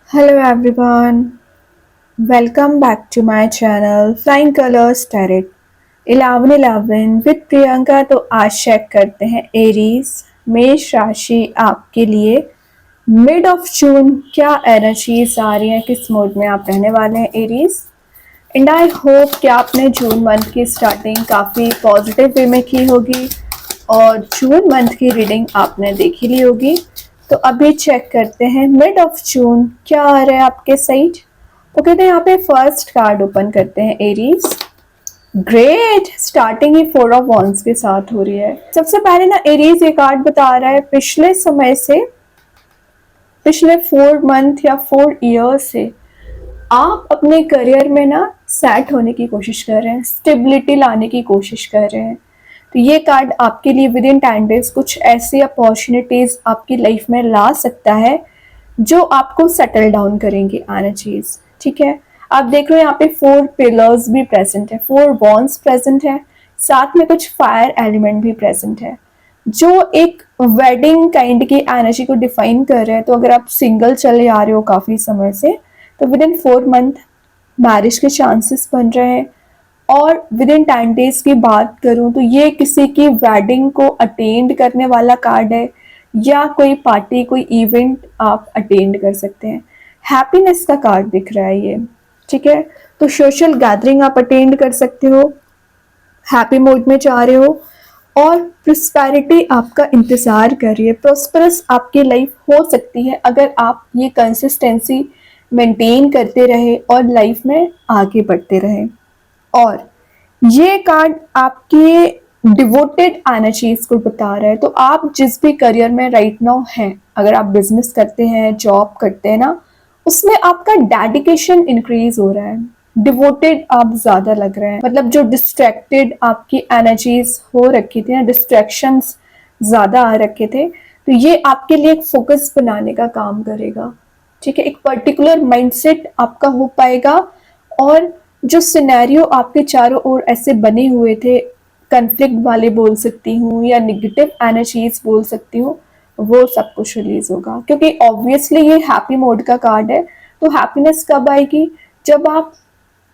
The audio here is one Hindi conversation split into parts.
Hello everyone, welcome back to my channel Flying Colors Tarot 1111 with Priyanka. तो आज चेक करते हैं एरीज मेष राशि आपके लिए मिड ऑफ जून क्या एनर्जीज आ रही हैं, किस मोड में आप रहने वाले हैं एरीज। एंड आई होप कि आपने जून मंथ की स्टार्टिंग काफ़ी पॉजिटिव वे में की होगी और जून मंथ की रीडिंग आपने देख ही ली होगी। तो अभी चेक करते हैं मिड ऑफ जून क्या आ रहा है आपके साइड। तो कहते हैं यहाँ पे फर्स्ट कार्ड ओपन करते हैं Aries. Great, starting he 4 of wands के साथ हो रही है। सबसे पहले ना एरीज ये कार्ड बता रहा है पिछले समय से, पिछले 4 मंथ या 4 ईयर से आप अपने करियर में ना सेट होने की कोशिश कर रहे हैं, स्टेबिलिटी लाने की कोशिश कर रहे हैं। तो ये कार्ड आपके लिए विद इन 10 डेज कुछ ऐसी अपॉर्चुनिटीज आपकी लाइफ में ला सकता है जो आपको सेटल डाउन करेंगे एनर्जीज। ठीक है, आप देख रहे हो यहाँ पे 4 पिलर्स भी प्रेजेंट है, 4 वॉन्ड्स प्रेजेंट है, साथ में कुछ फायर एलिमेंट भी प्रेजेंट है जो एक वेडिंग काइंड की एनर्जी को डिफाइन कर रहे हैं। तो अगर आप सिंगल चले आ रहे हो काफी समय से तो विद इन 4 मंथ मैरिज के चांसेस बन रहे हैं। और विद इन 10 डेज की बात करूं तो ये किसी की वेडिंग को अटेंड करने वाला कार्ड है या कोई पार्टी कोई इवेंट आप अटेंड कर सकते हैं। हैप्पीनेस का कार्ड दिख रहा है ये। ठीक है, तो सोशल गैदरिंग आप अटेंड कर सकते हो, हैप्पी मूड में जा रहे हो और प्रोस्पेरिटी आपका इंतजार कर रही है। प्रोस्परस आपकी लाइफ हो सकती है अगर आप ये कंसिस्टेंसी मेंटेन करते रहे और लाइफ में आगे बढ़ते रहे। और ये कार्ड आपके डिवोटेड एनर्जीज को बता रहा है। तो आप जिस भी करियर में राइट नाउ हैं, अगर आप बिजनेस करते हैं, जॉब करते हैं ना, उसमें आपका डेडिकेशन इंक्रीज हो रहा है, डिवोटेड आप ज्यादा लग रहे हैं। मतलब जो डिस्ट्रैक्टेड आपकी एनर्जीज हो रखी थी ना, डिस्ट्रैक्शंस ज्यादा आ रखे थे, तो ये आपके लिए एक फोकस बनाने का काम करेगा। ठीक है, एक पर्टिकुलर माइंडसेट आपका हो पाएगा और जो सिनेरियो आपके चारों ओर ऐसे बने हुए थे, कन्फ्लिक्ट वाले बोल सकती हूँ या निगेटिव एनर्जीज बोल सकती हूँ, वो सब कुछ रिलीज होगा। क्योंकि ऑब्वियसली ये हैप्पी मोड का कार्ड है। तो हैप्पीनेस कब आएगी? जब आप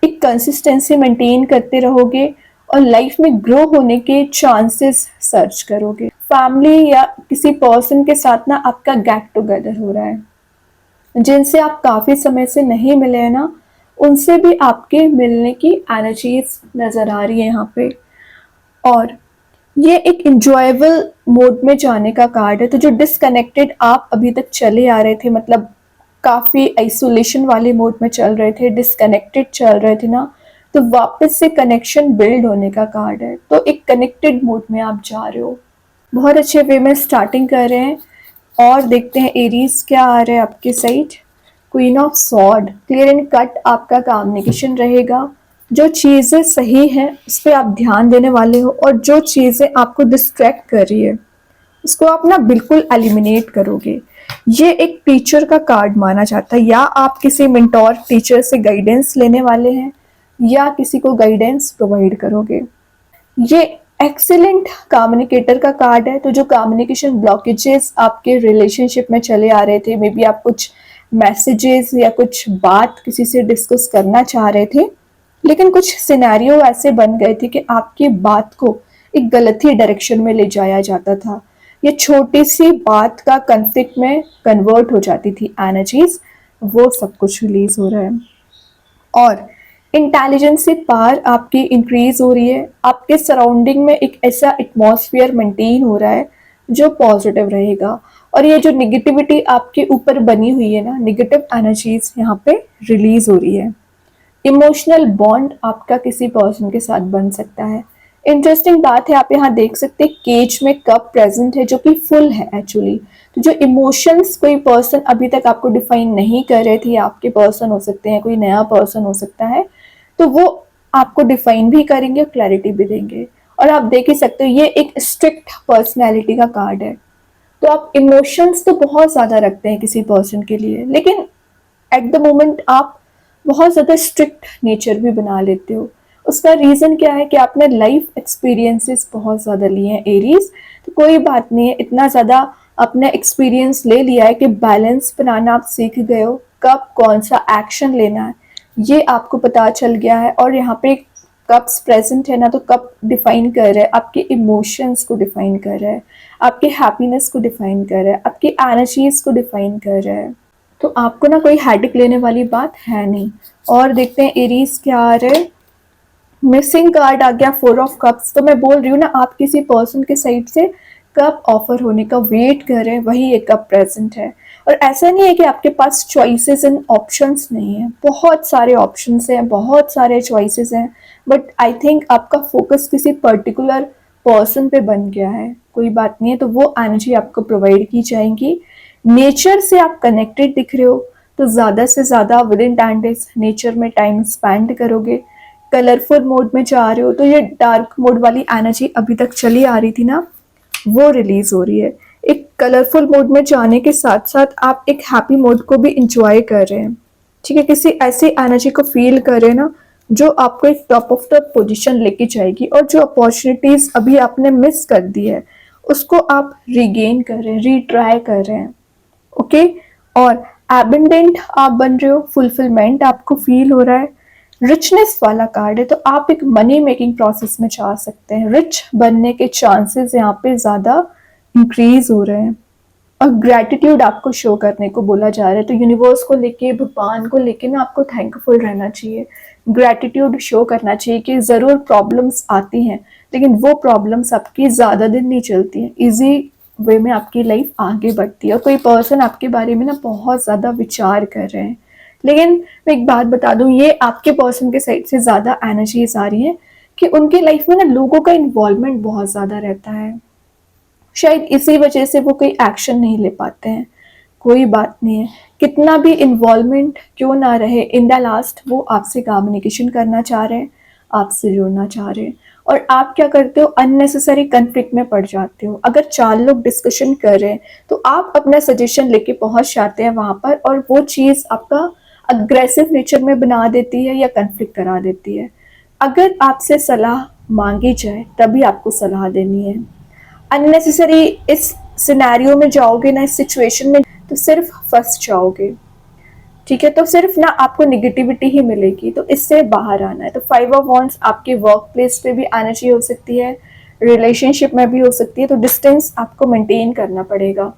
एक कंसिस्टेंसी मेंटेन करते रहोगे और लाइफ में ग्रो होने के चांसेस सर्च करोगे। फैमिली या किसी पर्सन के साथ ना आपका गेट टुगेदर हो रहा है, जिनसे आप काफी समय से नहीं मिले हैं ना, उनसे भी आपके मिलने की एनर्जीज नजर आ रही है यहाँ पे। और ये एक इंजॉयबल मोड में जाने का कार्ड है। तो जो डिसकनेक्टेड आप अभी तक चले आ रहे थे, मतलब काफी आइसोलेशन वाले मोड में चल रहे थे, डिसकनेक्टेड चल रहे थे ना, तो वापस से कनेक्शन बिल्ड होने का कार्ड है। तो एक कनेक्टेड मोड में आप जा रहे हो, बहुत अच्छे वे में स्टार्टिंग कर रहे हैं। और देखते हैं एरीज क्या आ रहा है आपके side. Queen of sword, clear and cut आपका कम्युनिकेशन रहेगा। जो चीज़ें सही हैं उस पर आप ध्यान देने वाले हो और जो चीज़ें आपको डिस्ट्रैक्ट कर रही है उसको आप ना बिल्कुल एलिमिनेट करोगे। ये एक टीचर का कार्ड माना जाता है, या आप किसी मेंटोर टीचर से गाइडेंस लेने वाले हैं या किसी को गाइडेंस प्रोवाइड करोगे। ये एक्सीलेंट कम्युनिकेटर का कार्ड है। तो जो कम्युनिकेशन ब्लॉकेजेस आपके रिलेशनशिप में चले आ रहे थे, मे बी आप कुछ मैसेजेस या कुछ बात किसी से डिस्कस करना चाह रहे थे, लेकिन कुछ सिनेरियो ऐसे बन गए थे कि आपकी बात को एक गलत ही डायरेक्शन में ले जाया जाता था। ये छोटी सी बात का कन्फ्लिक्ट में कन्वर्ट हो जाती थी एनर्जीज, वो सब कुछ रिलीज हो रहा है। और इंटेलिजेंस से पार आपकी इंक्रीज हो रही है। आपके सराउंडिंग में एक ऐसा एटमॉस्फेयर मेंटेन हो रहा है जो पॉजिटिव रहेगा। और ये जो निगेटिविटी आपके ऊपर बनी हुई है ना, नेगेटिव एनर्जीज यहाँ पे रिलीज हो रही है। इमोशनल बॉन्ड आपका किसी पर्सन के साथ बन सकता है। इंटरेस्टिंग बात है, आप यहाँ देख सकते हैं केज में कप प्रेजेंट है जो कि फुल है एक्चुअली। तो जो इमोशंस कोई पर्सन अभी तक आपको डिफाइन नहीं कर रहे थे, आपके पर्सन हो सकते हैं, कोई नया पर्सन हो सकता है, तो वो आपको डिफाइन भी करेंगे और क्लैरिटी भी देंगे। और आप देख ही सकते हो ये एक स्ट्रिक्ट पर्सनैलिटी का कार्ड है। तो आप इमोशंस तो बहुत ज्यादा रखते हैं किसी पर्सन के लिए, लेकिन एट द मोमेंट आप बहुत ज़्यादा स्ट्रिक्ट नेचर भी बना लेते हो। उसका रीज़न क्या है कि आपने लाइफ एक्सपीरियंसेस बहुत ज़्यादा लिए हैं एरीज। तो कोई बात नहीं है, इतना ज़्यादा अपना एक्सपीरियंस ले लिया है कि बैलेंस बनाना आप सीख गए हो। कब कौन सा एक्शन लेना है ये आपको पता चल गया है। और यहाँ पे कप्स प्रेजेंट है ना, तो कप डिफाइन कर रहा है आपके इमोशंस को, डिफाइन कर रहा है आपके हैप्पीनेस को, डिफाइन कर रहा है आपकी एनर्जीज को, डिफाइन कर रहा है। तो आपको ना कोई हेडेक लेने वाली बात है नहीं। और देखते हैं एरीज क्या आ रहा है। मिसिंग कार्ड आ गया 4 ऑफ कप्स। तो मैं बोल रही हूँ ना, आप किसी पर्सन के साइड से कप ऑफर होने का वेट कर रहे हैं, वही एक कप प्रेजेंट है। और ऐसा नहीं है कि आपके पास चॉइसेस एंड ऑप्शंस नहीं है, बहुत सारे ऑप्शंस हैं, बहुत सारे चॉइसेस हैं। बट आई थिंक आपका फोकस किसी पर्टिकुलर पर्सन पे बन गया है। कोई बात नहीं है, तो वो एनर्जी आपको प्रोवाइड की जाएगी। नेचर से आप कनेक्टेड दिख रहे हो, तो ज़्यादा से ज़्यादा विद इन 10 डेज नेचर में टाइम स्पेंड करोगे। कलरफुल मोड में जा रहे हो, तो ये डार्क मोड वाली एनर्जी अभी तक चली आ रही थी ना, वो रिलीज हो रही है। एक कलरफुल मोड में जाने के साथ साथ आप एक हैप्पी मोड को भी इंजॉय कर रहे हैं। ठीक है, किसी ऐसी एनर्जी को फील कर रहे हैं ना जो आपको एक टॉप ऑफ द पोजीशन लेके जाएगी। और जो अपॉर्चुनिटीज अभी आपने मिस कर दी है उसको आप रिगेन कर रहे हैं, रीट्राई कर रहे हैं। ओके, और एबंडेंट आप बन रहे हो, फुलफिलमेंट आपको फील हो रहा है। रिचनेस वाला कार्ड है, तो आप एक मनी मेकिंग प्रोसेस में जा सकते हैं। रिच बनने के चांसेस यहाँ पे ज़्यादा इंक्रीज हो रहे हैं। और ग्रैटिट्यूड आपको शो करने को बोला जा रहा है। तो यूनिवर्स को लेके, भगवान को लेके ना आपको थैंकफुल रहना चाहिए, ग्रैटिट्यूड शो करना चाहिए कि ज़रूर प्रॉब्लम्स आती हैं, लेकिन वो प्रॉब्लम्स आपकी ज़्यादा दिन नहीं चलती हैं, ईजी वे में आपकी लाइफ आगे बढ़ती है। और कोई पर्सन आपके बारे में ना बहुत ज़्यादा विचार कर रहे हैं। लेकिन मैं एक बात बता दूं, ये आपके पर्सन के साइड से ज़्यादा एनर्जीज आ रही हैं कि उनकी लाइफ में ना लोगों का इन्वॉल्वमेंट बहुत ज़्यादा रहता है। शायद इसी वजह से वो कोई एक्शन नहीं ले पाते हैं। कोई बात नहीं है, कितना भी इन्वॉल्वमेंट क्यों ना रहे, इन द लास्ट वो आपसे कम्युनिकेशन करना चाह रहे हैं, आपसे जुड़ना चाह रहे हैं। और आप क्या करते हो, अननेसेसरी कन्फ्लिक्ट में पड़ जाते हो। अगर 4 लोग डिस्कशन कर रहे हैं तो आप अपना सजेशन लेके पहुंच जाते हैं वहां पर, और वो चीज़ आपका अग्रेसिव नेचर में बना देती है या कन्फ्लिक्ट करा देती है। अगर आपसे सलाह मांगी जाए तभी आपको सलाह देनी है। अननेसेसरी इस सिनेरियो में जाओगे ना, इस सिचुएशन में, तो सिर्फ फंस जाओगे। ठीक है, तो सिर्फ ना आपको निगेटिविटी ही मिलेगी। तो इससे बाहर आना है। तो 5 ऑफ वॉन्ड्स आपके वर्क प्लेस पे भी एनर्जी हो सकती है, रिलेशनशिप में भी हो सकती है। तो डिस्टेंस आपको मेंटेन करना पड़ेगा।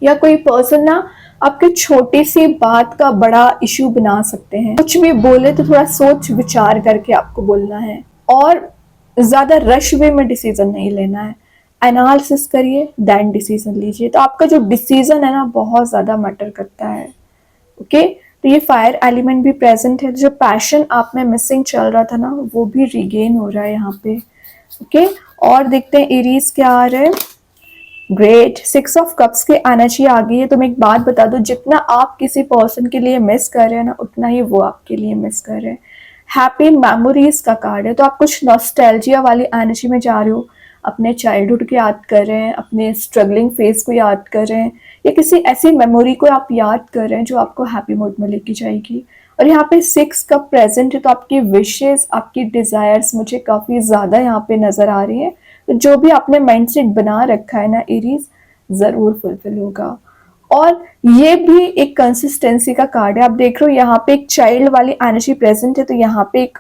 या कोई पर्सन ना आपके छोटी सी बात का बड़ा इश्यू बना सकते हैं। कुछ भी बोले तो थोड़ा सोच विचार करके आपको बोलना है, और ज़्यादा रश वे में डिसीजन नहीं लेना है। एनालिसिस करिए देन डिसीजन लीजिए। तो आपका जो डिसीजन है ना बहुत ज़्यादा मैटर करता है। ओके, तो ये फायर एलिमेंट भी प्रेजेंट है। जो पैशन आप में मिसिंग चल रहा था ना, वो भी रिगेन हो रहा है यहाँ पे। ओके, और देखते हैं एरीज क्या आ रहा है। ग्रेट, 6 ऑफ कप्स की एनर्जी आ गई है। तो मैं एक बात बता दूं, जितना आप किसी पर्सन के लिए मिस कर रहे हैं ना, उतना ही वो आपके लिए मिस कर रहे हैं। हैप्पी मेमोरीज का कार्ड है, तो आप कुछ नॉस्टैल्जिया वाली एनर्जी में जा रहे हो, अपने चाइल्डहुड को याद कर रहे हैं, अपने स्ट्रगलिंग फेज को याद कर रहे हैं, या किसी ऐसी मेमोरी को आप याद कर रहे हैं जो आपको हैप्पी मोड में लेके जाएगी। और यहाँ पे 6 का प्रेजेंट है, तो आपकी विशेस, आपकी डिजायर्स मुझे काफ़ी ज़्यादा यहाँ पे नज़र आ रही है। तो जो भी आपने माइंडसेट बना रखा है ना एरीज, ज़रूर फुलफिल होगा। और ये भी एक कंसिस्टेंसी का कार्ड है। आप देख रहे हो यहाँ पे एक चाइल्ड वाली एनर्जी प्रेजेंट है, तो यहाँ पे एक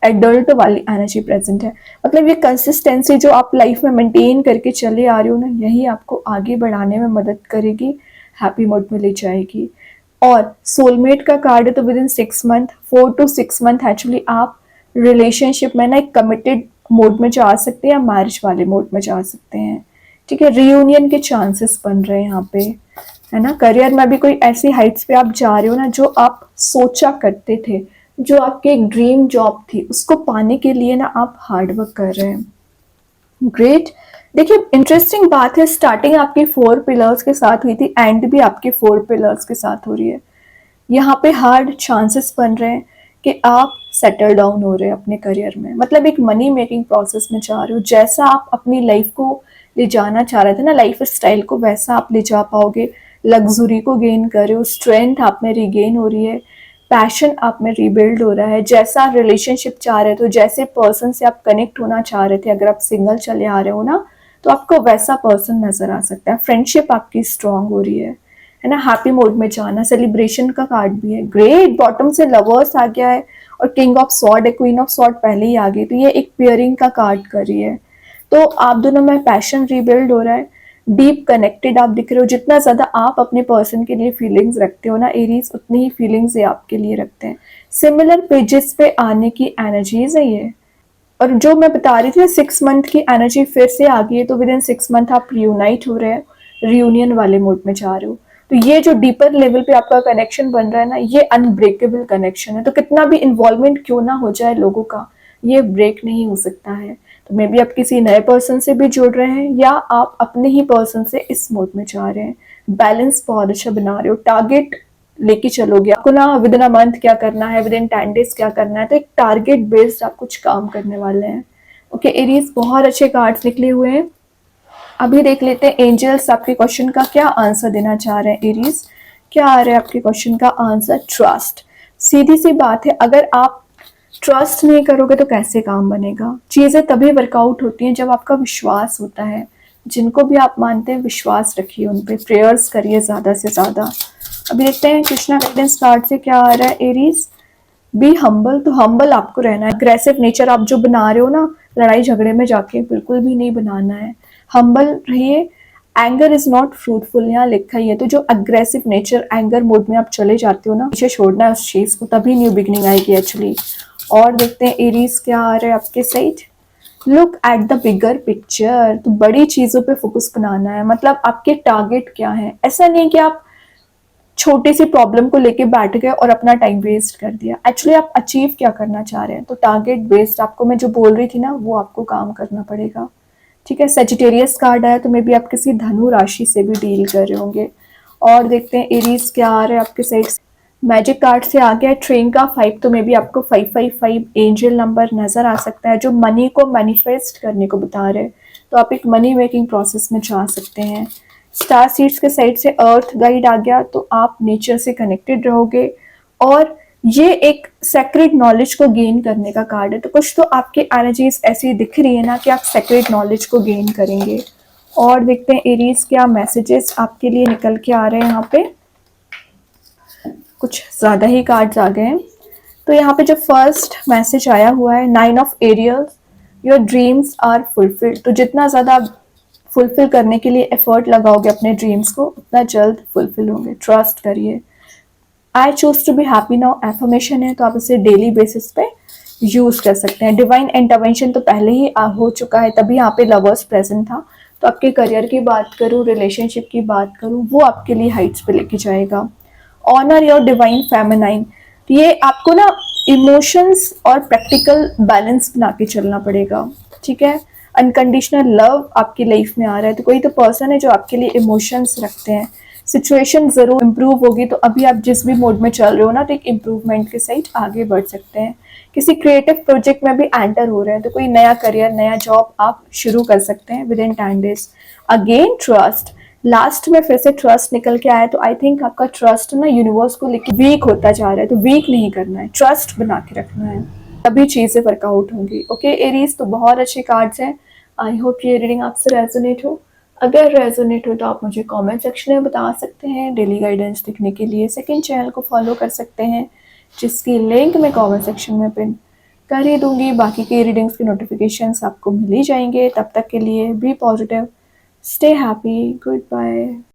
एडल्ट वाली एनर्जी प्रेजेंट है। मतलब ये कंसिस्टेंसी जो आप लाइफ में मेंटेन करके चले आ रहे हो ना, यही आपको आगे बढ़ाने में मदद करेगी, हैप्पी मोड में ले जाएगी। और सोलमेट का कार्ड है, तो with in 6 month, 4 to 6 month actually आप रिलेशनशिप में ना एक कमिटेड मोड में जा सकते हैं या मैरिज वाले मोड में जा सकते हैं। ठीक है, रियूनियन के चांसेस बन रहे हैं यहाँ पे, है ना। करियर में भी कोई ऐसी हाइट्स पे आप जा रहे हो ना जो आप सोचा करते थे, जो आपकी एक ड्रीम जॉब थी, उसको पाने के लिए ना आप हार्ड वर्क कर रहे हैं। ग्रेट, देखिए इंटरेस्टिंग बात है, स्टार्टिंग आपकी 4 पिलर्स के साथ हुई थी, एंड भी आपके 4 पिलर्स के साथ हो रही है। यहाँ पे हार्ड चांसेस बन रहे हैं कि आप सेटल डाउन हो रहे हैं अपने करियर में। मतलब एक मनी मेकिंग प्रोसेस में जा रहे हो। जैसा आप अपनी लाइफ को ले जाना चाह रहे थे ना, लाइफ स्टाइल को, वैसा आप ले जा पाओगे। लग्जरी को गेन कर रहे हो, स्ट्रेंथ आप में रिगेन हो रही है, पैशन आप में रीबिल्ड हो रहा है। जैसा रिलेशनशिप चाह रहे थे, जैसे पर्सन से आप कनेक्ट होना चाह रहे थे, अगर आप सिंगल चले आ रहे हो ना, तो आपको वैसा पर्सन नजर आ सकता है। फ्रेंडशिप आपकी स्ट्रांग हो रही है है ना, हैप्पी मोड में जाना, सेलिब्रेशन का कार्ड भी है। ग्रेट, बॉटम से लवर्स आ गया है और किंग ऑफ सॉर्ड है, क्वीन ऑफ सॉर्ड पहले ही आ गई, तो ये एक पेयरिंग का कार्ड कर रही है। तो आप दोनों में पैशन रीबिल्ड हो रहा है, डीप कनेक्टेड आप दिख रहे हो। जितना ज़्यादा आप अपने पर्सन के लिए फीलिंग्स रखते हो ना एरीज, उतनी ही फीलिंग्स ये आपके लिए रखते हैं। सिमिलर पेजेस पे आने की एनर्जीज है ये। और जो मैं बता रही थी 6 मंथ की एनर्जी फिर से आ गई है, तो विद इन 6 मंथ आप रियूनाइट हो रहे हैं, रियूनियन वाले मोड में जा रहे हो। तो ये जो डीपर लेवल पे आपका कनेक्शन बन रहा है ना, ये अनब्रेकेबल कनेक्शन है। तो कितना भी इन्वॉल्वमेंट क्यों ना हो जाए लोगों का, ये ब्रेक नहीं हो सकता है। तो मे बी आप किसी नए पर्सन से भी जुड़ रहे हैं या आप अपने ही पर्सन से इस मोड में जा रहे हैं। बैलेंस बहुत अच्छा बना रहे हो, टारगेट लेके चलोगे। आपको ना विद इन अ मंथ क्या करना है, विद इन 10 डेज क्या करना है, तो एक टारगेट बेस्ड आप कुछ काम करने वाले हैं। ओके एरीज, बहुत अच्छे कार्ड्स निकले हुए हैं। अभी देख लेते हैं एंजल्स आपके क्वेश्चन का क्या आंसर देना चाह रहे हैं। एरीज, क्या आ रहा है आपके क्वेश्चन का आंसर? ट्रस्ट। सीधी सी बात है, अगर आप ट्रस्ट नहीं करोगे तो कैसे काम बनेगा? चीजें तभी वर्कआउट होती हैं जब आपका विश्वास होता है। जिनको भी आप मानते हैं विश्वास रखिए, उन पे प्रेयर्स करिए ज्यादा से ज्यादा। अभी देखते हैं कृष्णा गाइडेंस कार्ड से क्या आ रहा है एरीज। Be humble. तो हम्बल आपको रहना है। अग्रेसिव नेचर आप जो बना रहे हो ना, लड़ाई झगड़े में जाके बिल्कुल भी नहीं बनाना है। हम्बल रहिए। एंगर इज नॉट फ्रूटफुल, यहाँ लिखा ही है। तो जो अग्रेसिव नेचर, एंगर मोड में आप चले जाते हो ना, पीछे छोड़ना है उस चीज को, तभी न्यू बिगनिंग आएगी एक्चुअली। और देखते हैं एरीज क्या आ रहा है आपके side. Look at the bigger picture. तो बड़ी चीजों पे फोकस बनाना है। मतलब आपके टारगेट क्या है। ऐसा नहीं कि आप छोटी सी प्रॉब्लम को लेके बैठ गए और अपना टाइम वेस्ट कर दिया। एक्चुअली आप अचीव क्या करना चाह रहे हैं, तो टारगेट बेस्ड आपको मैं जो बोल रही थी ना, वो आपको काम करना पड़ेगा। ठीक है, सेजिटेरियस कार्ड आया, तो मे बी आप किसी धनु राशि से भी डील कर रहे होंगे। और देखते हैं एरीज क्या आ रहा है आपके साइड से। मैजिक कार्ड से आ गया है ट्रेन का 5, तो मे बी आपको 555 एंजल नंबर नजर आ सकता है, जो मनी को मैनिफेस्ट करने को बता रहे हैं। तो आप एक मनी मेकिंग प्रोसेस में जा सकते हैं। स्टार सीड्स के साइड से अर्थ गाइड आ गया, तो आप नेचर से कनेक्टेड रहोगे। और ये एक सेक्रेट नॉलेज को गेन करने का कार्ड है। तो कुछ तो आपके एनर्जीज ऐसी दिख रही है ना कि आप सेक्रेट नॉलेज को गेन करेंगे। और देखते हैं एरीज क्या मैसेजेस आपके लिए निकल के आ रहे हैं। यहाँ पे कुछ ज़्यादा ही कार्ड्स आ गए हैं। तो यहाँ पे जो फर्स्ट मैसेज आया हुआ है, 9 of aerials, your dreams are fulfilled. तो जितना ज़्यादा आप फुलफिल करने के लिए एफर्ट लगाओगे अपने ड्रीम्स को, उतना जल्द फुलफिल होंगे। ट्रस्ट करिए। I choose to be happy now affirmation है, तो आप इसे डेली बेसिस पे यूज कर सकते हैं। डिवाइन इंटरवेंशन तो पहले ही हो चुका है, तभी यहाँ पे लवर्स प्रेजेंट था। तो आपके करियर की बात करूँ, रिलेशनशिप की बात करूँ, वो आपके लिए हाइट्स पे लेके जाएगा। Honour your divine feminine. ये आपको ना इमोशंस और प्रैक्टिकल बैलेंस बना के चलना पड़ेगा। ठीक है, अनकंडीशनल लव आपकी लाइफ में आ रहा है, तो कोई तो पर्सन है जो आपके लिए इमोशंस रखते हैं। सिचुएशन जरूर इम्प्रूव होगी, तो अभी आप जिस भी मोड में चल रहे हो ना, तो एक इम्प्रूवमेंट के साइड आगे बढ़ सकते हैं। किसी क्रिएटिव प्रोजेक्ट में भी एंटर हो रहे हैं, तो कोई नया करियर, नया जॉब आप शुरू कर सकते हैं with in 10 days. Again trust, last में फिर से ट्रस्ट निकल के आया, तो आई थिंक आपका ट्रस्ट ना यूनिवर्स को लेकर वीक होता जा रहा है। तो वीक नहीं करना है, ट्रस्ट बना के रखना है, तभी चीजें वर्कआउट होंगी। ओके एरीज, तो बहुत अच्छे कार्ड्स हैं। आई होप ये रीडिंग आपसे रेजोनेट हो। अगर रेजोनेट हो तो आप मुझे कमेंट सेक्शन में बता सकते हैं। डेली गाइडेंस देखने के लिए सेकंड चैनल को फॉलो कर सकते हैं, जिसकी लिंक मैं कमेंट सेक्शन में पिन कर ही दूंगी। बाकी की रीडिंग्स की नोटिफिकेशंस आपको मिल ही जाएंगे। तब तक के लिए be positive, stay happy, good bye.